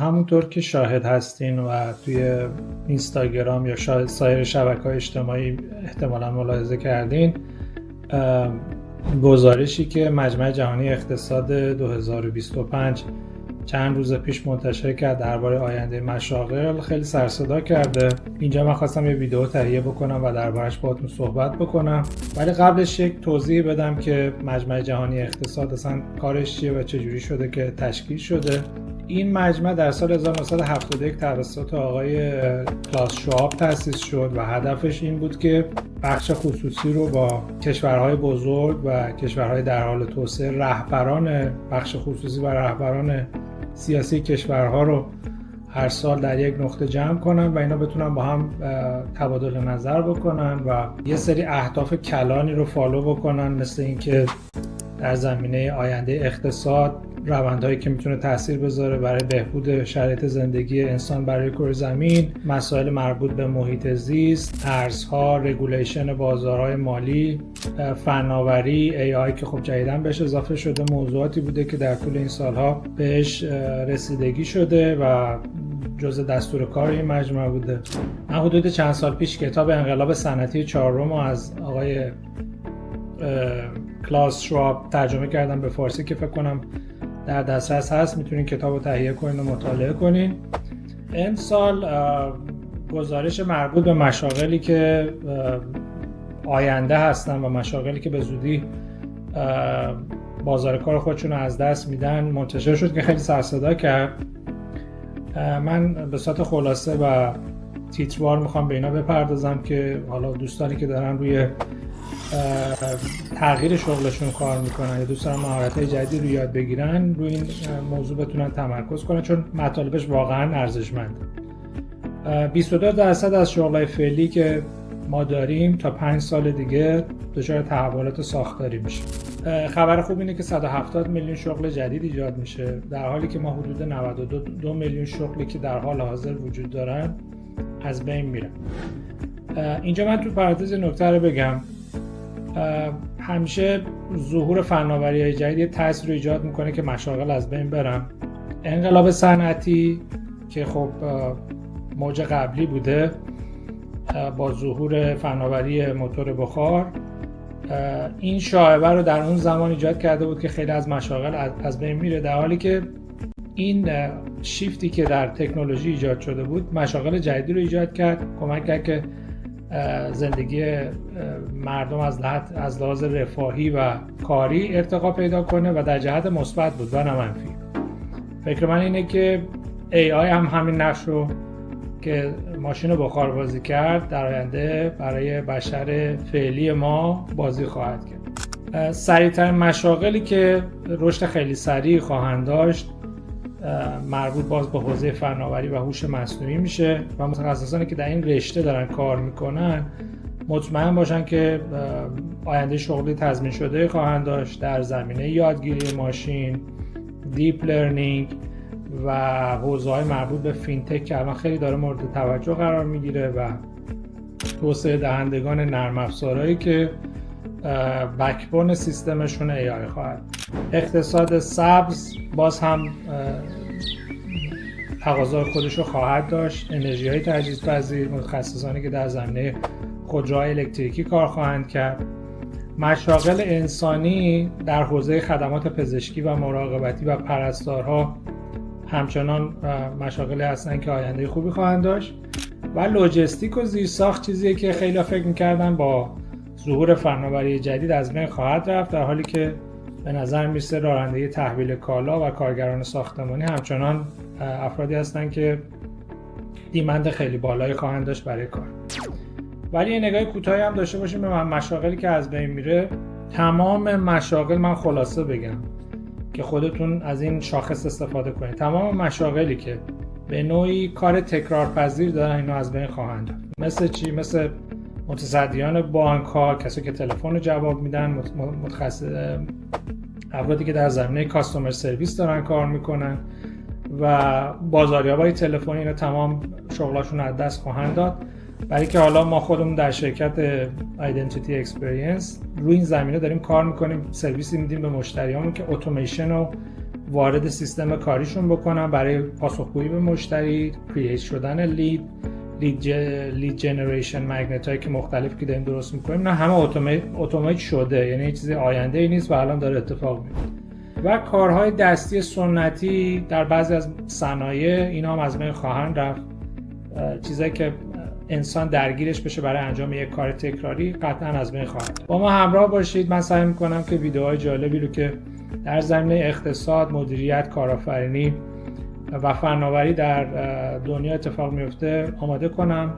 همونطور که شاهد هستین و توی اینستاگرام یا سایر شبکه‌های اجتماعی احتمالاً ملاحظه کردین، گزارشی که مجمع جهانی اقتصاد 2025 چند روز پیش منتشر کرد درباره آینده مشاغل خیلی سر صدا کرده. اینجا من خواستم یه ویدیو تهیه بکنم و دربارش باهاتون صحبت بکنم، ولی قبلش یک توضیح بدم که مجمع جهانی اقتصاد اصلا کارش چیه و چجوری شده که تشکیل شده. این مجمع در سال 1971 توسط آقای کلاس شواب تأسیس شد و هدفش این بود که بخش خصوصی رو با کشورهای بزرگ و کشورهای در حال توسعه، رهبران بخش خصوصی و رهبران سیاسی کشورها رو هر سال در یک نقطه جمع کنن و اینا بتونن با هم تبادل نظر بکنن و یه سری اهداف کلانی رو فالو بکنن، مثل اینکه در زمینه آینده اقتصاد روندهایی که میتونه تاثیر بذاره برای بهبود شرایط زندگی انسان برای کره زمین، مسائل مربوط به محیط زیست، ارزها، رگولیشن بازارهای مالی، فناوری، AI که خب جدیداً بهش اضافه شده، موضوعاتی بوده که در طول این سالها بهش رسیدگی شده و جزء دستور کار این مجمع بوده. من حدود چند سال پیش کتاب انقلاب صنعتی چهارم از آقای کلاس شواب ترجمه کردم به فارسی که فکر کنم در دسترس هست، میتونین کتاب رو تهیه کنین و مطالعه کنین. امسال گزارش مربوط به مشاغلی که آینده هستن و مشاغلی که به زودی بازار کار خودشون رو از دست میدن منتشر شد که خیلی سر صدا کرد. من به صورت خلاصه و تیتروار میخوام به اینا بپردازم که حالا دوستانی که دارن روی تغییر شغلشون کار میکنن یا دوستان مهارت‌های جدیدی رو یاد بگیرن، روی این موضوع بتونن تمرکز کنن، چون مطالبش واقعا ارزشمنده. 22% از شغلای فعلی که ما داریم تا 5 سال دیگه دچار تحولات ساختاری میشه. خبر خوب اینه که 170 میلیون شغل جدید ایجاد میشه، در حالی که ما حدود 92 میلیون شغلی که در حال حاضر وجود دارن از بین میرن. اینجا من تو پرانتز نکته رو بگم، همیشه ظهور فناوری‌های جدید یه تأثیر رو ایجاد میکنه که مشاغل از بین برن. انقلاب صنعتی که خب موج قبلی بوده، با ظهور فناوری موتور بخار این شایبه رو در اون زمان ایجاد کرده بود که خیلی از مشاغل از بین میره، در حالی که این شیفتی که در تکنولوژی ایجاد شده بود مشاغل جدیدی رو ایجاد کرد، کمک کرد که زندگی مردم از لحاظ رفاهی و کاری ارتقا پیدا کنه و در جهت مثبت بود و نه منفی. فکر من اینه که AI هم همین نقش رو که ماشین بخار بازی کرد در آینده برای بشر فعلی ما بازی خواهد کرد. سریع‌ترین مشاغلی که رشد خیلی سریع خواهند داشت مربوط باز به حوزه فناوری و هوش مصنوعی میشه و متخصصانی که در این رشته دارن کار میکنن مطمئن باشن که آینده شغلی تضمین شده خواهند داشت در زمینه یادگیری ماشین، دیپ لرنینگ و حوزه‌های مربوط به فینتک که الان خیلی داره مورد توجه قرار میگیره و توسعه دهندگان نرم افزارهایی که بکبون سیستمشون AI خواهد. اقتصاد سبز باز هم تقاضای خودش رو خواهد داشت، انرژی‌های تجدیدپذیر، متخصصانی که در زمینه خودروهای الکتریکی کار خواهند کرد. مشاغل انسانی در حوزه خدمات پزشکی و مراقبتی و پرستارها همچنان مشاغلی هستن که آینده خوبی خواهند داشت و لوجستیک و زیرساخت چیزیه که خیلی فکر می‌کردن با ظهور فناوری جدید از بین خواهد رفت، در حالی که به نظر میرسه رانندگی تحویل کالا و کارگران ساختمانی همچنان افرادی هستن که دیمند خیلی بالایی خواهند داشت برای کار. ولی یه نگاه کوتاهی هم داشته باشیم به مشاغلی که از بین میره. تمام مشاغل، من خلاصه بگم که خودتون از این شاخص استفاده کنید، تمام مشاغلی که به نوعی کار تکرارپذیر دارن اینا از بین خواهند رفت. مثل چی؟ مثل متصدیان بانک ها، کسی که تلفن رو جواب میدن، افرادی که در زمینه کاستومر سرویس دارن کار میکنن و بازاریابای تلفنی، اینا تمام شغلاشون از دست خواهند داد. برای که حالا ما خودمون در شرکت Identity Experience روی این زمینه داریم کار میکنیم، سرویسی میدیم به مشتریامون که اتوماسیون و وارد سیستم کاریشون بکنن برای پاسخگویی به مشتری، کرییت شدن لید جنریشن، مگنت هایی که مختلفی که داریم درست میکنیم، نه همه اتومات شده، یعنی چیز آینده ای نیست و الان داره اتفاق میفته. و کارهای دستی سنتی در بعضی از صنایع اینا هم از بین خواهند رفت. چیزایی که انسان درگیرش بشه برای انجام یک کار تکراری قطعا از بین خواهد رفت. با ما همراه باشید. من سعی میکنم که ویدیوهای جالبی رو که در زمینه اقتصاد، مدیریت، کارآفرینی و فناوری در دنیا اتفاق میفته آماده کنم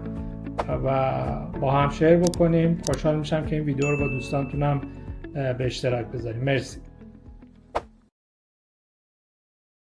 و با هم شیر بکنیم. خوشحال میشم که این ویدیو رو با دوستانتونم به اشتراک بذاریم. مرسی.